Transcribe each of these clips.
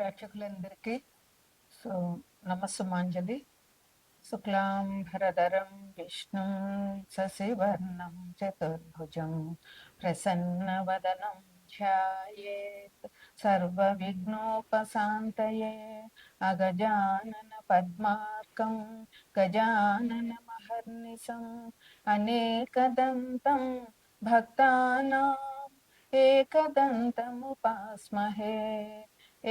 ప్రేక్షకులందరికీ సో నమస్సుమాంజలి. శుక్లాంబరధరం విష్ణుం శశివర్ణం చతుర్భుజం ప్రసన్నవదనం ధ్యాయేత్ సర్వవిఘ్నోపశాంతయే. అగజానన పద్మార్కం గజానన మహర్నిశం అనేకదంతం భక్తానాం ఏకదంతముపాస్మహే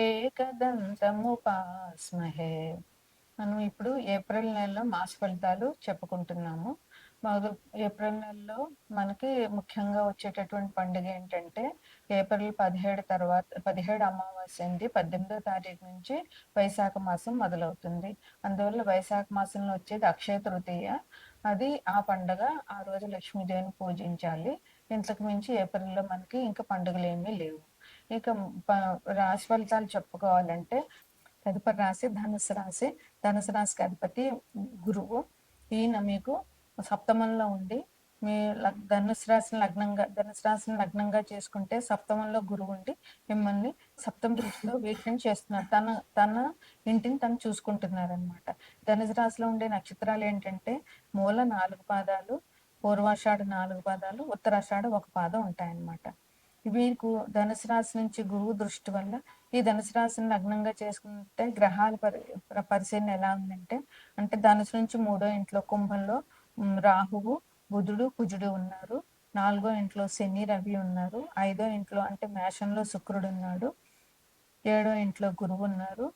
ఏకదంతముపాస్మహే. మనం ఇప్పుడు ఏప్రిల్ నెలలో మాస ఫలితాలు చెప్పుకుంటున్నాము. ఏప్రిల్ నెలలో మనకి ముఖ్యంగా వచ్చేటటువంటి పండుగ ఏంటంటే ఏప్రిల్ 17 తర్వాత 17 అమావాస్య అండి. 18వ తారీఖు నుంచి వైశాఖ మాసం మొదలవుతుంది. అందువల్ల వైశాఖ మాసంలో వచ్చేది అక్షయ తృతీయ. అది ఆ పండగ. ఆ రోజు లక్ష్మీదేవిని పూజించాలి. ఇంతకు మించి ఏప్రిల్లో మనకి ఇంకా పండుగలు ఏమీ లేవు. ఇక రాశి ఫలితాలు చెప్పుకోవాలంటే తదుపరి రాశి ధనుసు రాశి. ధనుసు రాశికి అధిపతి గురువు. ఈయన మీకు సప్తమంలో ఉండి మీ ధనుసు రాశిని లగ్నంగా చేసుకుంటే సప్తమంలో గురువు ఉండి మిమ్మల్ని సప్తమ దృష్టిలో వీక్షణ చేస్తున్నారు. తన ఇంటిని తను చూసుకుంటున్నారు అనమాట. ధనుసు రాశిలో ఉండే నక్షత్రాలు ఏంటంటే మూల 4 పాదాలు, పూర్వాషాఢ 4 పాదాలు, ఉత్తరాషాఢ 1 పాదం ఉంటాయన్నమాట. వీరికి ధనుసు రాశి నుంచి గురువు దృష్టి వల్ల ఈ ధనుసు రాశిని లగ్నంగా చేసుకుంటే గ్రహాల పరిశీలన ఎలా ఉందంటే, అంటే ధనుసు నుంచి 3వ ఇంట్లో కుంభంలో రాహువు, బుధుడు, కుజుడు ఉన్నారు. 4వ ఇంట్లో శని, రవి ఉన్నారు. 5వ ఇంట్లో అంటే మేషంలో శుక్రుడు ఉన్నాడు. 7వ ఇంట్లో గురువు ఉన్నారు.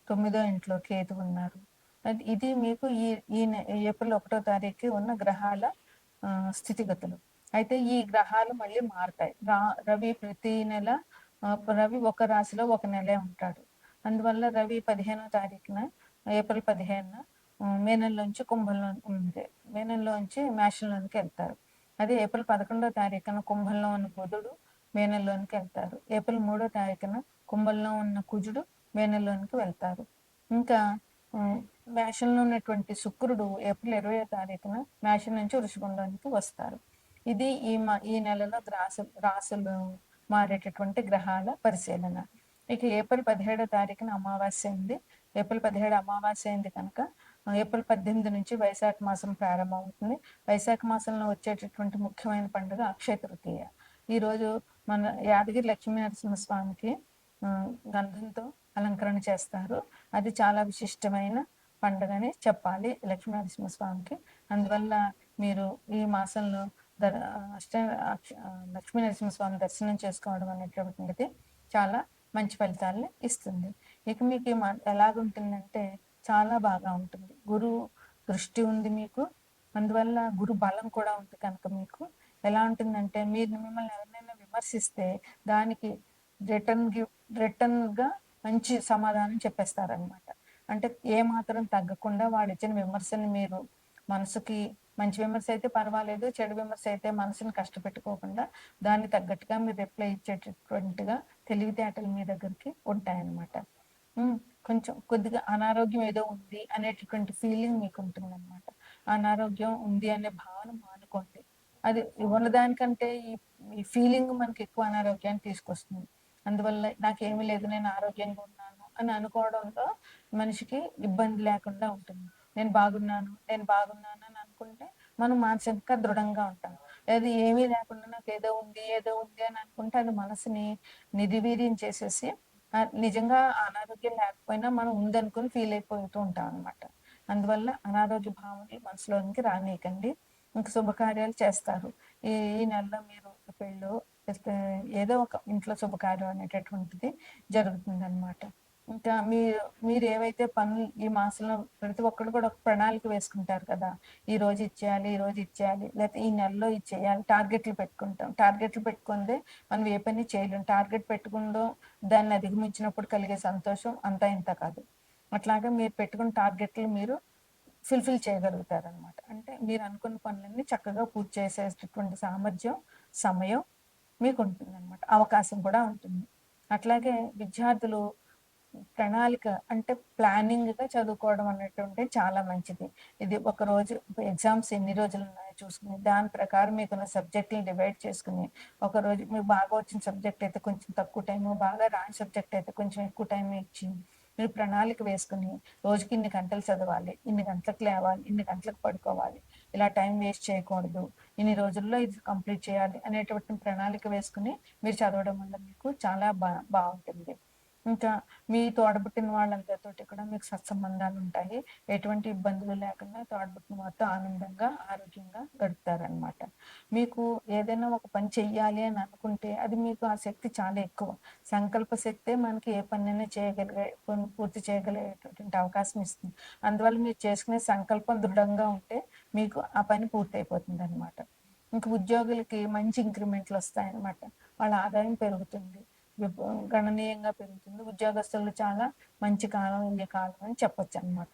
9వ ఇంట్లో కేతు ఉన్నారు. ఇది మీకు ఈ ఏప్రిల్ 1వ తారీఖు ఉన్న గ్రహాల స్థితిగతులు. అయితే ఈ గ్రహాలు మళ్ళీ మారుతాయి. రవి ప్రతి నెల రవి ఒక రాశిలో ఒక నెలే ఉంటాడు. అందువల్ల రవి 15వ తారీఖున ఏప్రిల్ 15న మేనంలోంచి కుంభంలో మేనంలోంచి మేషంలోనికి వెళ్తారు. అదే ఏప్రిల్ 11వ తారీఖున కుంభంలో ఉన్న బుధుడు మేనంలోనికి వెళ్తారు. ఏప్రిల్ 3వ తారీఖున కుంభంలో ఉన్న కుజుడు మేనంలోనికి వెళ్తారు. ఇంకా మేషంలో ఉన్నటువంటి శుక్రుడు ఏప్రిల్ 20వ తారీఖున మేషం నుంచి వృషభంలోనికి వస్తారు. ఇది ఈ నెలలో రాశులు మారేటటువంటి గ్రహాల పరిశీలన. ఇక ఏప్రిల్ 17వ తారీఖున అమావాస్య ఉంది. ఏప్రిల్ 17 అమావాస్య అయింది కనుక ఏప్రిల్ 18 నుంచి వైశాఖ మాసం ప్రారంభమవుతుంది. వైశాఖ మాసంలో వచ్చేటటువంటి ముఖ్యమైన పండుగ అక్షయ తృతీయ. ఈరోజు మన యాదగిరి లక్ష్మీ నరసింహస్వామికి గంధంతో అలంకరణ చేస్తారు. అది చాలా విశిష్టమైన పండుగని చెప్పాలి లక్ష్మీ నరసింహస్వామికి. అందువల్ల మీరు ఈ మాసంలో లక్ష్మీ నరసింహస్వామి దర్శనం చేసుకోవడం అనేటువంటిది చాలా మంచి ఫలితాలను ఇస్తుంది. ఇక మీకు ఎలాగుంటుందంటే చాలా బాగా ఉంటుంది. గురువు దృష్టి ఉంది మీకు. అందువల్ల గురు బలం కూడా ఉంది కనుక మీకు ఎలా ఉంటుందంటే మిమ్మల్ని ఎవరినైనా విమర్శిస్తే దానికి రిటర్న్ గా మంచి సమాధానం చెప్పేస్తారనమాట. అంటే ఏ మాత్రం తగ్గకుండా వాడు ఇచ్చిన విమర్శని మీరు మనసుకి, మంచి విమర్శ అయితే పర్వాలేదు, చెడు విమర్శ అయితే మనసుని కష్టపెట్టుకోకుండా దాన్ని తగ్గట్టుగా మీరు రిప్లై ఇచ్చేటటువంటిగా తెలివితేటలు మీ దగ్గరికి ఉంటాయన్నమాట. కొంచెం కొద్దిగా అనారోగ్యం ఏదో ఉంది అనేటటువంటి ఫీలింగ్ మీకు ఉంటుంది అనమాట. అనారోగ్యం ఉంది అనే భావన మానుకోండి. అది ఉన్నదానికంటే ఈ ఫీలింగ్ మనకి ఎక్కువ అనారోగ్యాన్ని తీసుకొస్తుంది. అందువల్ల నాకేమీ లేదు, నేను ఆరోగ్యంగా ఉన్నాను అని అనుకోవడంలో మనిషికి ఇబ్బంది లేకుండా ఉంటుంది. నేను బాగున్నాను అని అనుకుంటే మనం మానసికంగా దృఢంగా ఉంటాం. అది ఏమీ లేకుండా నాకు ఏదో ఉంది అని అనుకుంటే అది మనసుని నిర్వీర్యం చేసేసి నిజంగా అనారోగ్యం లేకపోయినా మనం ఉందనుకుని ఫీల్ అయిపోతూ ఉంటాం అనమాట. అందువల్ల అనారోగ్య భావనలు మనసులోనికి రానీయకండి. ఇంకా శుభకార్యాలు చేస్తారు. ఈ నెలలో మీరు పెళ్ళో ఏదో ఒక ఇంట్లో శుభకార్యం అనేటటువంటిది జరుగుతుంది అనమాట. ఇంకా మీరు ఏవైతే పనులు ఈ మాసంలో ప్రతి ఒక్కరు కూడా ఒక ప్రణాళిక వేసుకుంటారు కదా, ఈ రోజు ఇచ్చేయాలి, లేకపోతే ఈ నెలలో ఇచ్చేయాలి, టార్గెట్లు పెట్టుకుంటాం. టార్గెట్లు పెట్టుకుందే మనం ఏ పని చేయలేం. టార్గెట్ పెట్టుకుందో దాన్ని అధిగమించినప్పుడు కలిగే సంతోషం అంతా ఇంత కాదు. అట్లాగా మీరు పెట్టుకున్న టార్గెట్లు మీరు ఫుల్ఫిల్ చేయగలుగుతారు అనమాట. అంటే మీరు అనుకున్న పనులన్నీ చక్కగా పూర్తి చేసేటటువంటి సామర్థ్యం, సమయం మీకు ఉంటుంది అనమాట. అవకాశం కూడా ఉంటుంది. అట్లాగే విద్యార్థులు ప్రణాళిక అంటే ప్లానింగ్‌గా చదువుకోవడం అనేటువంటిది చాలా మంచిది. ఇది ఒకరోజు ఎగ్జామ్స్ ఎన్ని రోజులున్నాయో చూసుకొని, దాని ప్రకారం మీకున్న సబ్జెక్ట్‌లని డివైడ్ చేసుకొని, ఒకరోజు మీకు బాగా వచ్చిన సబ్జెక్ట్ అయితే కొంచెం తక్కువ టైము, బాగా రాని సబ్జెక్ట్ అయితే కొంచెం ఎక్కువ టైం ఇచ్చి, మీరు ప్రణాళిక వేసుకొని, రోజుకి ఇన్ని గంటలు చదవాలి, ఇన్ని గంటలకు లేవాలి, ఇన్ని గంటలకు పడుకోవాలి, ఇలా టైం వేస్ట్ చేయకూడదు, ఇన్ని రోజుల్లో ఇది కంప్లీట్ చేయాలి అనేటువంటి ప్రణాళిక వేసుకొని మీరు చదవడం వల్ల మీకు చాలా బావుంటుంది. ఇంకా మీ తోడబుట్టిన వాళ్ళందరితోటి కూడా మీకు సత్సంబంధాలు ఉంటాయి. ఎటువంటి ఇబ్బందులు లేకుండా తోడబుట్టిన వారితో ఆనందంగా, ఆరోగ్యంగా గడుపుతారనమాట. మీకు ఏదైనా ఒక పని చెయ్యాలి అని అనుకుంటే అది మీకు ఆ శక్తి చాలా ఎక్కువ. సంకల్ప శక్తే మనకి ఏ పనైనా పూర్తి చేయగలిగేటటువంటి అవకాశం ఇస్తుంది. అందువల్ల మీరు చేసుకునే సంకల్పం దృఢంగా ఉంటే మీకు ఆ పని పూర్తయిపోతుందనమాట. ఇంక ఉద్యోగులకి మంచి ఇంక్రిమెంట్లు వస్తాయన్నమాట. వాళ్ళ ఆదాయం పెరుగుతుంది. గణనీయంగా పెరుగుతుంది. ఉద్యోగస్తులు చాలా మంచి కాలం ఈ కాలం అని చెప్పొచ్చనమాట.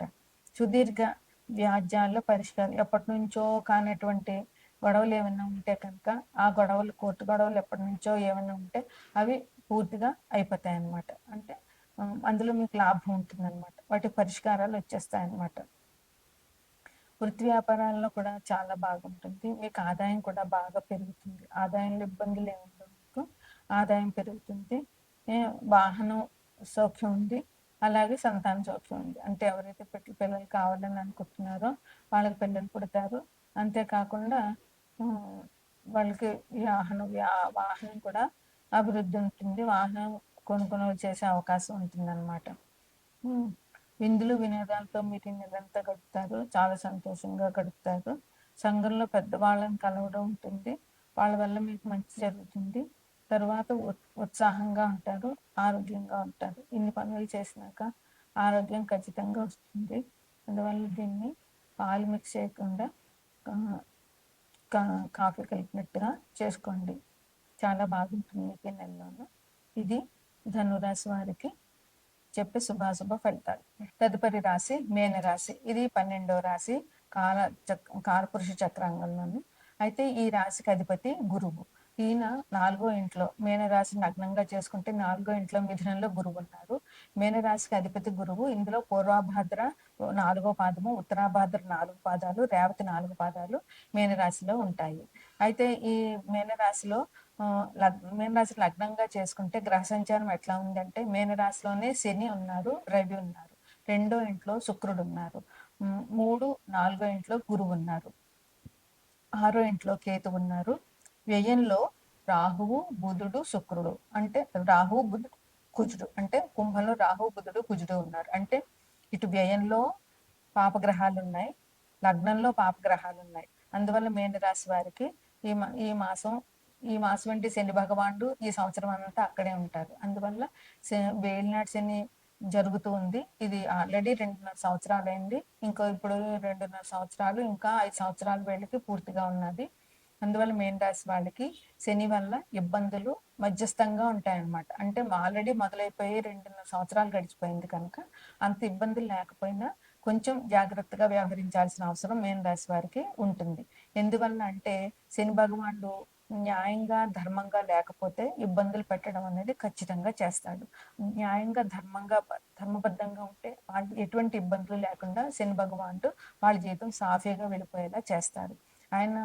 సుదీర్ఘ వ్యాజ్యాల్లో పరిష్కారం ఎప్పటినుంచో కానటువంటి గొడవలు ఏమైనా ఉంటే కనుక ఆ గొడవలు కోర్టు గొడవలు ఎప్పటినుంచో ఏమైనా ఉంటే అవి పూర్తిగా అయిపోతాయన్నమాట. అంటే అందులో మీకు లాభం ఉంటుందన్నమాట. వాటి పరిష్కారాలు వచ్చేస్తాయన్నమాట. వృత్తి వ్యాపారాల్లో కూడా చాలా బాగుంటుంది. మీకు ఆదాయం కూడా బాగా పెరుగుతుంది. ఆదాయంలో ఇబ్బందులు ఏముండవు మీకు. ఆదాయం పెరుగుతుంది. వాహనం సౌఖ్యం ఉంది. అలాగే సంతాన సౌఖ్యం ఉంది. అంటే ఎవరైతే పిల్లలు కావాలని అనుకుంటున్నారో వాళ్ళకి పిల్లలు పుడతారు. అంతేకాకుండా వాళ్ళకి వాహనం కూడా అభివృద్ధి ఉంటుంది. వాహనం కొనుగోలు చేసే అవకాశం ఉంటుందన్నమాట. విందులు వినోదాలతో మీరు నెలంతా గడుపుతారు. చాలా సంతోషంగా గడుపుతారు. సంఘంలో పెద్దవాళ్ళని కలవడం ఉంటుంది. వాళ్ళ వల్ల మీకు మంచి జరుగుతుంది. తర్వాత ఉత్సాహంగా ఉంటారు, ఆరోగ్యంగా ఉంటారు. ఇన్ని పనులు చేసినాక ఆరోగ్యం ఖచ్చితంగా వస్తుంది. అందువల్ల దీన్ని పాలు మిక్స్ చేయకుండా కాఫీ కలిపినట్టుగా చేసుకోండి. చాలా బాగుంటుంది మీకు ఈ నెలలోనూ. ఇది ధనురాశి వారికి చెప్పే శుభాశుభ ఫలితాలు. తదుపరి రాశి మేనరాశి. ఇది 12వ రాశి కాలపురుష చక్రాంగంలోని. అయితే ఈ రాశికి అధిపతి గురువు. ఈయన 4వ ఇంట్లో మేనరాశి లగ్నంగా చేసుకుంటే 4వ ఇంట్లో మిథునంలో గురువు ఉన్నారు. మేనరాశికి అధిపతి గురువు. ఇందులో పూర్వభాద్ర 4వ పాదము, ఉత్తరాభాద్ర 4 పాదాలు, రేవతి 4 పాదాలు మేనరాశిలో ఉంటాయి. అయితే ఈ మేనరాశిలో మీనరాశి లగ్నంగా చేసుకుంటే గ్రహ సంచారం ఎట్లా ఉందంటే మీనరాశిలోనే శని ఉన్నారు, రవి ఉన్నారు, 2వ ఇంట్లో శుక్రుడు ఉన్నారు, 3, 4వ ఇంట్లో గురువు ఉన్నారు, 6వ ఇంట్లో కేతు ఉన్నారు, వ్యయంలో రాహువు, బుధుడు, శుక్రుడు, అంటే రాహువు, బుధుడు, కుజుడు, అంటే కుంభంలో రాహువు, బుధుడు, కుజుడు ఉన్నారు. అంటే ఇటు వ్యయంలో పాపగ్రహాలు ఉన్నాయి, లగ్నంలో పాపగ్రహాలు ఉన్నాయి. అందువల్ల మీనరాశి వారికి ఈ మాసం అంటే శని భగవానుడు ఈ సంవత్సరం అంతా అక్కడే ఉంటారు. అందువల్ల వేలినాటి శని జరుగుతూ ఉంది. ఇది ఆల్రెడీ 2.5 సంవత్సరాలు అయింది. ఇప్పుడు 2.5 సంవత్సరాలు, ఇంకా 5 సంవత్సరాల వేళకి పూర్తిగా ఉన్నది. అందువల్ల రాశి వాళ్ళకి శని వల్ల ఇబ్బందులు మధ్యస్థంగా ఉంటాయన్నమాట. అంటే ఆల్రెడీ మొదలైపోయి 2.5 సంవత్సరాలు గడిచిపోయింది కనుక అంత ఇబ్బందులు లేకపోయినా కొంచెం జాగ్రత్తగా వ్యవహరించాల్సిన అవసరం రాశి వారికి ఉంటుంది. ఎందువల్ల అంటే శని భగవానుడు న్యాయంగా, ధర్మంగా లేకపోతే ఇబ్బందులు పెట్టడం అనేది ఖచ్చితంగా చేస్తాడు. న్యాయంగా, ధర్మబద్ధంగా ఉంటే వాళ్ళు ఎటువంటి ఇబ్బందులు లేకుండా శని భగవానుడు వాళ్ళ జీవితం సాఫీగా వెళ్ళిపోయేలా చేస్తాడు. ఆయన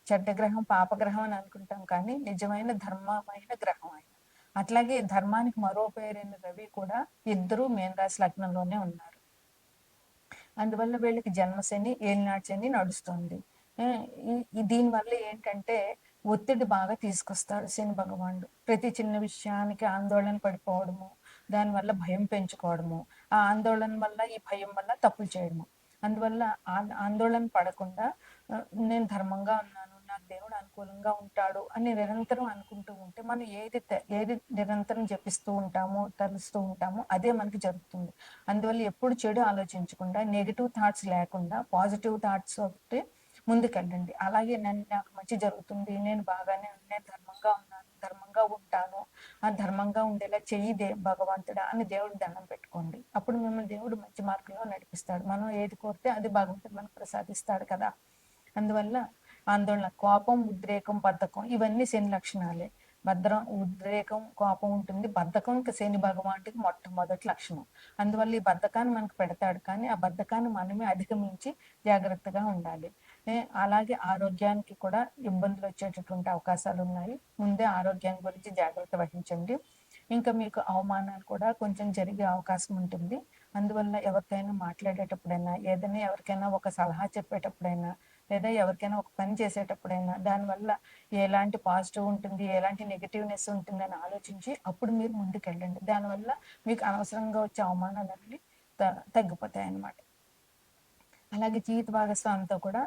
చెడ్డ గ్రహం, పాపగ్రహం అని అనుకుంటాం కానీ నిజమైన ధర్మమైన గ్రహం ఆయన. అట్లాగే ధర్మానికి మరో పేరైన రవి కూడా ఇద్దరు మీనరాశి లగ్నంలోనే ఉన్నారు. అందువల్ల వీళ్ళకి జన్మశని, ఏలినాటి శని నడుస్తుంది. దీనివల్ల ఏంటంటే ఒత్తిడి బాగా తీసుకొస్తాడు శని భగవానుడు. ప్రతి చిన్న విషయానికి ఆందోళన పడిపోవడము, దానివల్ల భయం పెంచుకోవడము, ఆ ఆందోళన వల్ల, ఈ భయం వల్ల తప్పులు చేయడము. అందువల్ల ఆందోళన పడకుండా నేను ధర్మంగా ఉన్నాను, నాకు దేవుడు అనుకూలంగా ఉంటాడు అని నిరంతరం అనుకుంటూ ఉంటే మనం ఏది నిరంతరం జపిస్తూ ఉంటామో, తలుస్తూ ఉంటామో అదే మనకి జరుగుతుంది. అందువల్ల ఎప్పుడు చెడు ఆలోచించకుండా, నెగిటివ్ థాట్స్ లేకుండా పాజిటివ్ థాట్స్ ఒకటి ముందుకెళ్ళండి. అలాగే నాకు మంచి జరుగుతుంది, నేను ధర్మంగా ఉన్నాను, ధర్మంగా ఉంటాను, ఆ ధర్మంగా ఉండేలా చెయ్యి భగవంతుడా అని దేవుడికి దండం పెట్టుకోండి. అప్పుడు మిమ్మల్ని దేవుడు మంచి మార్గంలో నడిపిస్తాడు. మనం ఏది కోరితే అది భగవంతుడు మనకు ప్రసాదిస్తాడు కదా. అందువల్ల ఆందోళన, కోపం, ఉద్రేకం, బద్ధకం ఇవన్నీ శని లక్షణాలే. ఉద్రేకం, కోపం ఉంటుంది. బద్ధకం ఇంక శని భగవానుడికి మొట్టమొదటి లక్షణం. అందువల్ల ఈ బద్ధకాన్ని మనకు పెడతాడు. కానీ ఆ బద్ధకాన్ని మనమే అధిగమించి జాగ్రత్తగా ఉండాలి. అలాగే ఆరోగ్యానికి కూడా ఇబ్బందులు వచ్చేటటువంటి అవకాశాలు ఉన్నాయి. ముందే ఆరోగ్యం గురించి జాగ్రత్త వహించండి. ఇంకా మీకు అవమానాలు కూడా కొంచెం జరిగే అవకాశం ఉంటుంది. అందువల్ల ఎవరితోనైనా మాట్లాడేటప్పుడైనా, ఏదైనా ఎవరికైనా ఒక సలహా చెప్పేటప్పుడైనా, లేదా ఎవరికైనా ఒక పని చేసేటప్పుడైనా దానివల్ల ఎలాంటి పాజిటివ్ ఉంటుంది, ఎలాంటి నెగటివ్నెస్ ఉంటుందని ఆలోచించి అప్పుడు మీరు ముందుకెళ్ళండి. దానివల్ల మీకు అనవసరంగా వచ్చే అవమానాలన్నీ తగ్గిపోతాయి అన్నమాట. అలాగే జీవిత భాగస్వామితో కూడా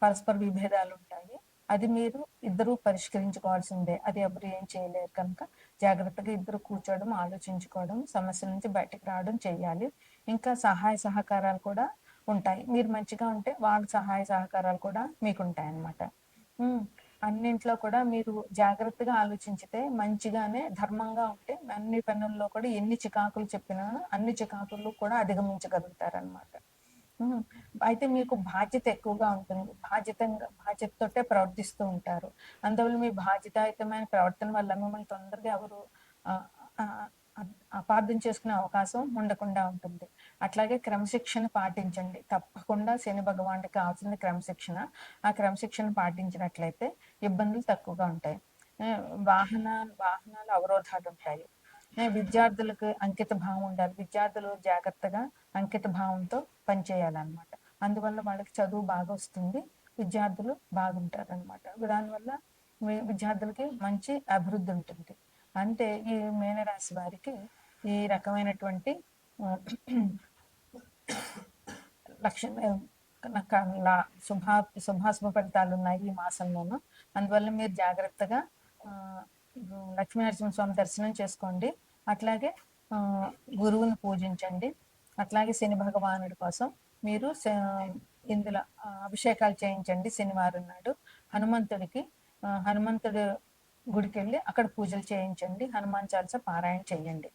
పరస్పర విభేదాలు ఉంటాయి. అది మీరు ఇద్దరూ పరిష్కరించుకోవాల్సిందే. అది ఎవరు ఏం చేయలేరు కనుక జాగ్రత్తగా ఇద్దరు కూర్చోవడం, ఆలోచించుకోవడం, సమస్యల నుంచి బయటకు రావడం చేయాలి. ఇంకా సహాయ సహకారాలు కూడా ఉంటాయి. మీరు మంచిగా ఉంటే వాళ్ళ సహాయ సహకారాలు కూడా మీకు ఉంటాయి అన్నమాట. అన్నింట్లో కూడా మీరు జాగ్రత్తగా ఆలోచించితే మంచిగానే ధర్మంగా ఉంటే అన్ని పనుల్లో కూడా ఎన్ని చికాకులు చెప్పినా అన్ని చికాకులు కూడా అధిగమించగలుగుతారనమాట. అయితే మీకు బాధ్యత ఎక్కువగా ఉంటుంది. బాధ్యతతోటే ప్రవర్తిస్తూ ఉంటారు. అందువల్ల మీ బాధ్యతాయుతమైన ప్రవర్తన వల్ల మిమ్మల్ని తొందరగా ఎవరు ఆహ్, ఆహ్, అపార్థం చేసుకునే అవకాశం ఉండకుండా ఉంటుంది. అట్లాగే క్రమశిక్షణ పాటించండి. తప్పకుండా శని భగవానుడికి కావాల్సింది క్రమశిక్షణ. ఆ క్రమశిక్షణ పాటించినట్లయితే ఇబ్బందులు తక్కువగా ఉంటాయి. వాహనాల అవరోధాలుంటాయి. విద్యార్థులకు అంకిత భావం ఉండాలి. విద్యార్థులు జాగ్రత్తగా అంకిత భావంతో పనిచేయాలన్నమాట. అందువల్ల వాళ్ళకి చదువు బాగా వస్తుంది. విద్యార్థులు బాగుంటారనమాట. దానివల్ల విద్యార్థులకి మంచి అభివృద్ధి ఉంటుంది. అంటే ఈ మీనరాశి వారికి ఈ రకమైనటువంటి లక్షణ శుభాశుభ ఫలితాలు ఉన్నాయి ఈ మాసంలోనూ. అందువల్ల మీరు జాగ్రత్తగా లక్ష్మీనరసింహస్వామి దర్శనం చేసుకోండి. అట్లాగే గురువుని పూజించండి. అట్లాగే శని భగవానుడి కోసం మీరు ఇందులో అభిషేకాలు చేయించండి శనివారం నాడు. హనుమంతుడి గుడికి వెళ్ళి అక్కడ పూజలు చేయించండి. హనుమాన్ చాలీసా పారాయణ చేయండి.